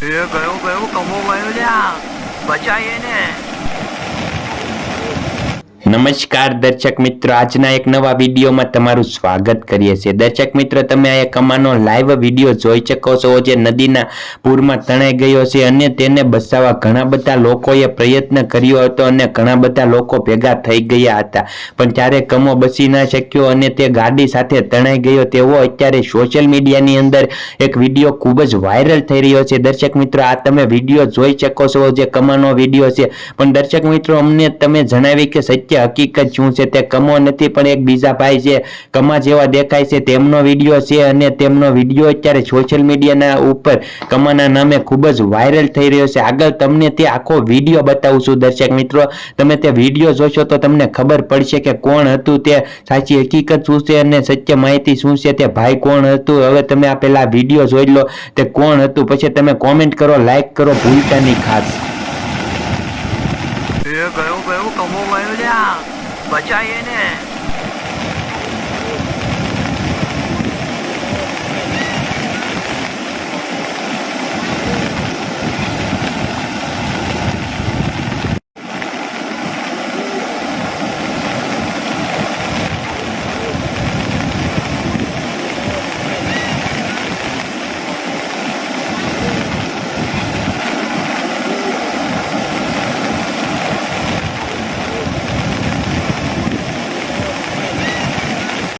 ગયો કમો ગયો લ્યા બચાઈએ ને। નમસ્કાર દર્શક મિત્રો, આજના એક નવા વિડીયોમાં તમારું સ્વાગત કરીએ છીએ। દર્શક મિત્રો, તમે આ કમાનો લાઈવ વિડીયો જોઈ શકો છો જે નદીના પૂરમાં તણાઈ ગયો છે અને તેને બચાવવા ઘણા બધા લોકોએ પ્રયત્ન કર્યો હતો અને ઘણા બધા લોકો ભેગા થઈ ગયા હતા, પણ ત્યારે કમો બચી ના શક્યો અને તે ગાડી સાથે તણાઈ ગયો તેવો અત્યારે સોશિયલ મીડિયાની અંદર એક વિડીયો ખૂબ જ વાયરલ થઈ રહ્યો છે। દર્શક મિત્રો, આ તમે વિડીયો જોઈ શકો છો જે કમાનો વિડીયો છે, પણ દર્શક મિત્રો અમને તમે જણાવી કે સત્ય હકીકત શું છે તે કમો નથી પણ એક બીજા ભાઈ છે કમા જેવા દેખાય છે તેમનો વિડીયો છે અને તેમનો વિડીયો અત્યારે સોશિયલ મીડિયાના ઉપર કમાના નામે ખૂબ જ વાયરલ થઈ રહ્યો છે। આગળ તમને તે આખો વિડીયો બતાવું છું દર્શક મિત્રો, તમે તે વિડીયો જોશો તો તમને ખબર પડશે કે કોણ હતું, તે સાચી હકીકત શું છે અને સત્ય માહિતી શું છે, તે ભાઈ કોણ હતું। હવે તમે આ પેલા વિડીયો જોઈ લો તે કોણ હતું, પછી તમે કોમેન્ટ કરો, લાઈક કરો ભૂલતા નહીં ખાસ। ગયો કમો ગયો લ્યા બચાઈએ ને।